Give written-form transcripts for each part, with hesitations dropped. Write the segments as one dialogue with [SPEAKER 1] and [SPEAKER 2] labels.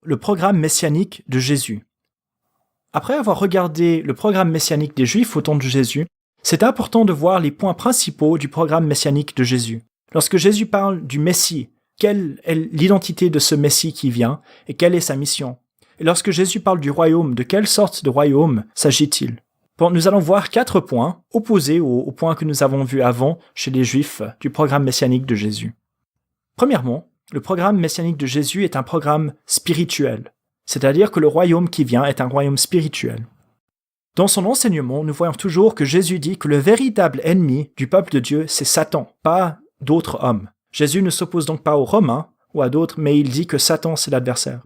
[SPEAKER 1] le programme messianique de Jésus. Après avoir regardé le programme messianique des Juifs au temps de Jésus, c'est important de voir les points principaux du programme messianique de Jésus. Lorsque Jésus parle du Messie, quelle est l'identité de ce Messie qui vient et quelle est sa mission? Et lorsque Jésus parle du royaume, de quelle sorte de royaume s'agit-il? Bon, nous allons voir 4 points opposés aux points que nous avons vus avant chez les Juifs du programme messianique de Jésus. Premièrement, le programme messianique de Jésus est un programme spirituel, c'est-à-dire que le royaume qui vient est un royaume spirituel. Dans son enseignement, nous voyons toujours que Jésus dit que le véritable ennemi du peuple de Dieu, c'est Satan, pas d'autres hommes. Jésus ne s'oppose donc pas aux Romains ou à d'autres, mais il dit que Satan, c'est l'adversaire.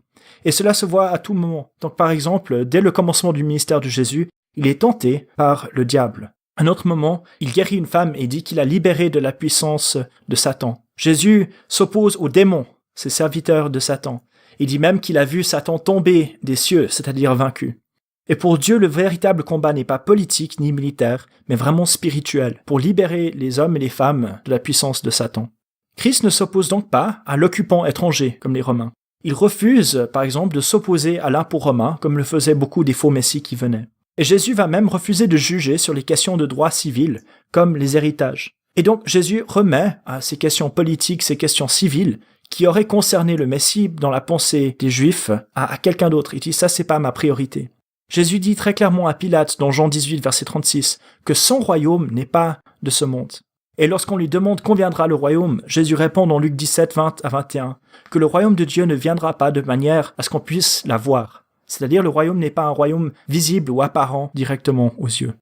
[SPEAKER 1] Et cela se voit à tout moment. Donc par exemple, dès le commencement du ministère de Jésus, il est tenté par le diable. À un autre moment, il guérit une femme et dit qu'il a libéré de la puissance de Satan. Jésus s'oppose aux démons, ces serviteurs de Satan. Il dit même qu'il a vu Satan tomber des cieux, c'est-à-dire vaincu. Et pour Dieu, le véritable combat n'est pas politique ni militaire, mais vraiment spirituel, pour libérer les hommes et les femmes de la puissance de Satan. Christ ne s'oppose donc pas à l'occupant étranger, comme les Romains. Il refuse, par exemple, de s'opposer à l'impôt romain, comme le faisaient beaucoup des faux messies qui venaient. Et Jésus va même refuser de juger sur les questions de droit civil, comme les héritages. Et donc Jésus remet à ces questions politiques, ces questions civiles, qui auraient concerné le Messie dans la pensée des Juifs, à quelqu'un d'autre. Il dit « ça, c'est pas ma priorité ». Jésus dit très clairement à Pilate, dans Jean 18, verset 36, que son royaume n'est pas de ce monde. Et lorsqu'on lui demande quand viendra le royaume, Jésus répond dans Luc 17, 20 à 21, que le royaume de Dieu ne viendra pas de manière à ce qu'on puisse la voir. C'est-à-dire le royaume n'est pas un royaume visible ou apparent directement aux yeux.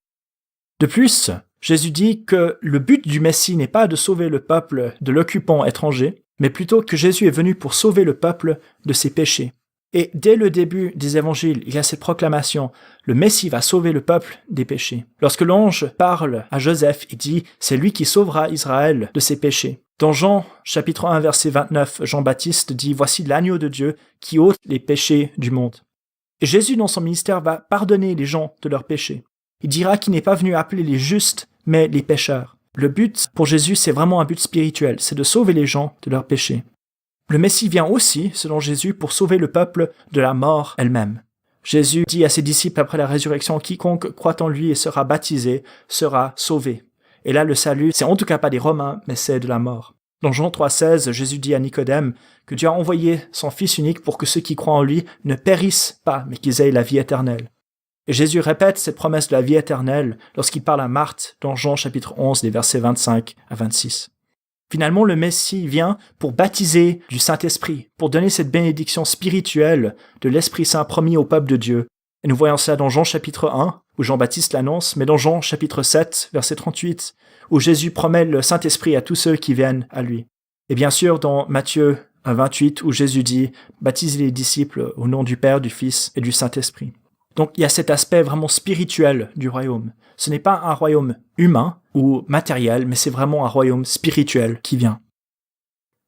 [SPEAKER 1] De plus, Jésus dit que le but du Messie n'est pas de sauver le peuple de l'occupant étranger, mais plutôt que Jésus est venu pour sauver le peuple de ses péchés. Et dès le début des évangiles, il y a cette proclamation, le Messie va sauver le peuple des péchés. Lorsque l'ange parle à Joseph, il dit, c'est lui qui sauvera Israël de ses péchés. Dans Jean, chapitre 1, verset 29, Jean-Baptiste dit, voici l'agneau de Dieu qui ôte les péchés du monde. Et Jésus, dans son ministère, va pardonner les gens de leurs péchés. Il dira qu'il n'est pas venu appeler les justes, mais les pécheurs. Le but pour Jésus, c'est vraiment un but spirituel, c'est de sauver les gens de leurs péchés. Le Messie vient aussi, selon Jésus, pour sauver le peuple de la mort elle-même. Jésus dit à ses disciples après la résurrection, quiconque croit en lui et sera baptisé sera sauvé. Et là, le salut, c'est en tout cas pas des Romains, mais c'est de la mort. Dans Jean 3,16, Jésus dit à Nicodème que Dieu a envoyé son Fils unique pour que ceux qui croient en lui ne périssent pas, mais qu'ils aient la vie éternelle. Et Jésus répète cette promesse de la vie éternelle lorsqu'il parle à Marthe dans Jean chapitre 11, des versets 25 à 26. Finalement, le Messie vient pour baptiser du Saint-Esprit, pour donner cette bénédiction spirituelle de l'Esprit Saint promis au peuple de Dieu. Et nous voyons ça dans Jean chapitre 1, où Jean-Baptiste l'annonce, mais dans Jean chapitre 7, verset 38, où Jésus promet le Saint-Esprit à tous ceux qui viennent à lui. Et bien sûr, dans Matthieu 28, où Jésus dit « Baptisez les disciples au nom du Père, du Fils et du Saint-Esprit ». Donc il y a cet aspect vraiment spirituel du royaume. Ce n'est pas un royaume humain ou matériel, mais c'est vraiment un royaume spirituel qui vient.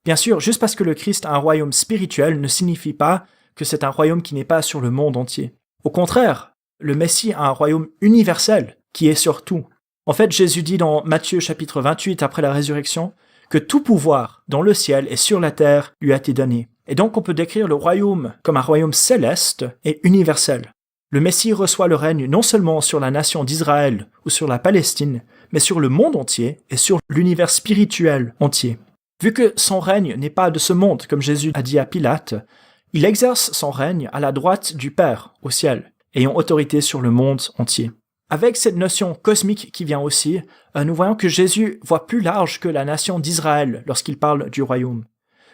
[SPEAKER 1] Bien sûr, juste parce que le Christ a un royaume spirituel ne signifie pas que c'est un royaume qui n'est pas sur le monde entier. Au contraire, le Messie a un royaume universel qui est sur tout. En fait, Jésus dit dans Matthieu chapitre 28, après la résurrection, que tout pouvoir dans le ciel et sur la terre lui a été donné. Et donc on peut décrire le royaume comme un royaume céleste et universel. Le Messie reçoit le règne non seulement sur la nation d'Israël ou sur la Palestine, mais sur le monde entier et sur l'univers spirituel entier. Vu que son règne n'est pas de ce monde, comme Jésus a dit à Pilate, il exerce son règne à la droite du Père, au ciel, ayant autorité sur le monde entier. Avec cette notion cosmique qui vient aussi, nous voyons que Jésus voit plus large que la nation d'Israël lorsqu'il parle du royaume.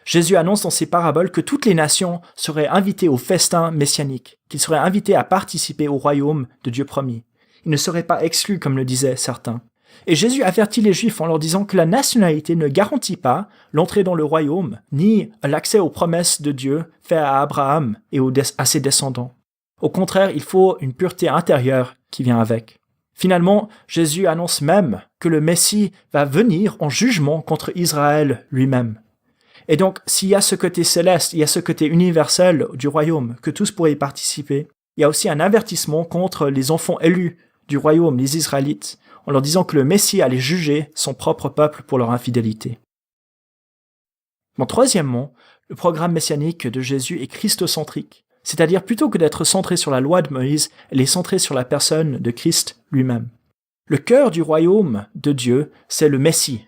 [SPEAKER 1] Jésus annonce dans ses paraboles que toutes les nations seraient invitées au festin messianique, qu'ils seraient invités à participer au royaume de Dieu promis. Ils ne seraient pas exclus, comme le disaient certains. Et Jésus avertit les Juifs en leur disant que la nationalité ne garantit pas l'entrée dans le royaume, ni l'accès aux promesses de Dieu faites à Abraham et à ses descendants. Au contraire, il faut une pureté intérieure qui vient avec. Finalement, Jésus annonce même que le Messie va venir en jugement contre Israël lui-même. Et donc, s'il y a ce côté céleste, il y a ce côté universel du royaume, que tous pourraient y participer, il y a aussi un avertissement contre les enfants élus du royaume, les Israélites, en leur disant que le Messie allait juger son propre peuple pour leur infidélité. Bon, troisièmement, le programme messianique de Jésus est christocentrique. C'est-à-dire, plutôt que d'être centrée sur la loi de Moïse, elle est centrée sur la personne de Christ lui-même. Le cœur du royaume de Dieu, c'est le Messie.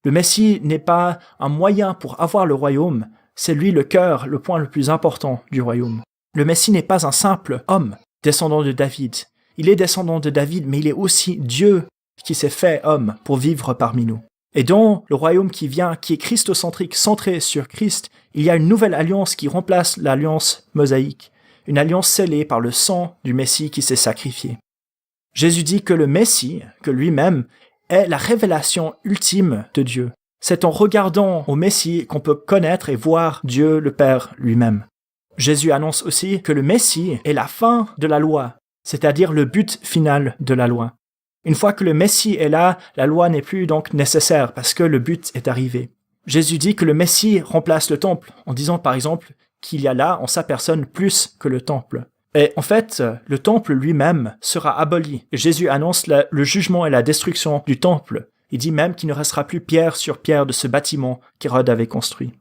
[SPEAKER 1] Le Messie n'est pas un moyen pour avoir le royaume, c'est lui le cœur, le point le plus important du royaume. Le Messie n'est pas un simple homme, descendant de David. Il est descendant de David, mais il est aussi Dieu qui s'est fait homme pour vivre parmi nous. Et dans le royaume qui vient, qui est christocentrique, centré sur Christ, il y a une nouvelle alliance qui remplace l'alliance mosaïque, une alliance scellée par le sang du Messie qui s'est sacrifié. Jésus dit que le Messie, que lui-même, est la révélation ultime de Dieu. C'est en regardant au Messie qu'on peut connaître et voir Dieu le Père lui-même. Jésus annonce aussi que le Messie est la fin de la loi, c'est-à-dire le but final de la loi. Une fois que le Messie est là, la loi n'est plus donc nécessaire parce que le but est arrivé. Jésus dit que le Messie remplace le temple en disant par exemple qu'il y a là en sa personne plus que le temple. Et en fait, le temple lui-même sera aboli. Jésus annonce le jugement et la destruction du temple. Il dit même qu'il ne restera plus pierre sur pierre de ce bâtiment qu'Hérode avait construit.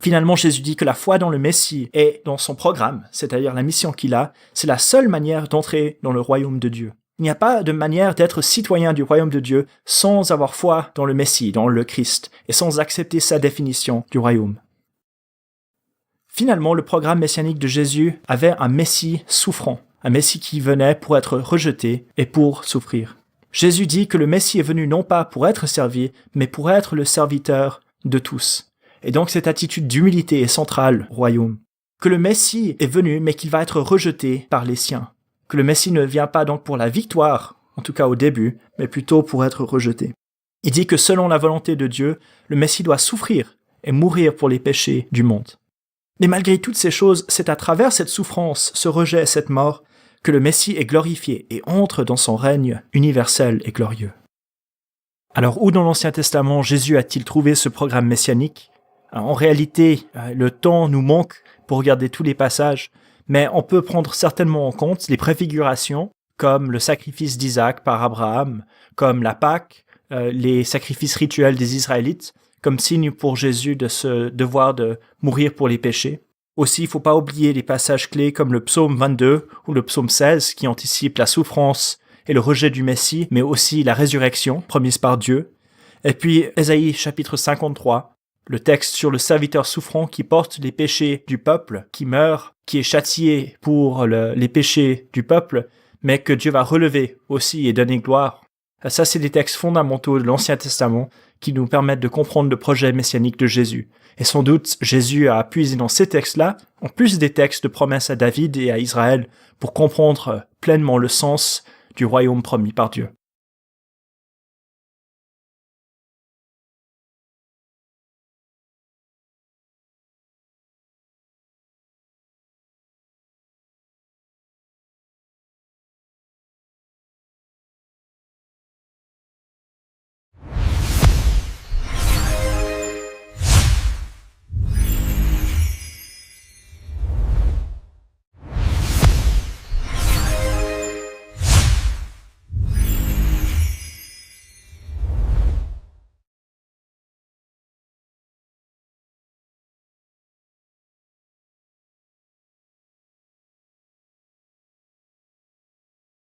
[SPEAKER 1] Finalement, Jésus dit que la foi dans le Messie et dans son programme, c'est-à-dire la mission qu'il a, c'est la seule manière d'entrer dans le royaume de Dieu. Il n'y a pas de manière d'être citoyen du royaume de Dieu sans avoir foi dans le Messie, dans le Christ, et sans accepter sa définition du royaume. Finalement, le programme messianique de Jésus avait un Messie souffrant, un Messie qui venait pour être rejeté et pour souffrir. Jésus dit que le Messie est venu non pas pour être servi, mais pour être le serviteur de tous. Et donc cette attitude d'humilité est centrale au royaume. Que le Messie est venu, mais qu'il va être rejeté par les siens. Que le Messie ne vient pas donc pour la victoire, en tout cas au début, mais plutôt pour être rejeté. Il dit que selon la volonté de Dieu, le Messie doit souffrir et mourir pour les péchés du monde. Mais malgré toutes ces choses, c'est à travers cette souffrance, ce rejet, cette mort, que le Messie est glorifié et entre dans son règne universel et glorieux. Alors, où dans l'Ancien Testament Jésus a-t-il trouvé ce programme messianique ? En réalité, le temps nous manque pour regarder tous les passages, mais on peut prendre certainement en compte les préfigurations, comme le sacrifice d'Isaac par Abraham, comme la Pâque, les sacrifices rituels des Israélites, comme signe pour Jésus de ce devoir de mourir pour les péchés. Aussi, il ne faut pas oublier les passages clés comme le psaume 22 ou le psaume 16 qui anticipent la souffrance et le rejet du Messie, mais aussi la résurrection promise par Dieu. Et puis, Ésaïe chapitre 53, le texte sur le serviteur souffrant qui porte les péchés du peuple, qui meurt, qui est châtié pour les péchés du peuple, mais que Dieu va relever aussi et donner gloire. Ça, c'est des textes fondamentaux de l'Ancien Testament qui nous permettent de comprendre le projet messianique de Jésus. Et sans doute, Jésus a puisé dans ces textes-là, en plus des textes de promesses à David et à Israël, pour comprendre pleinement le sens du royaume promis par Dieu.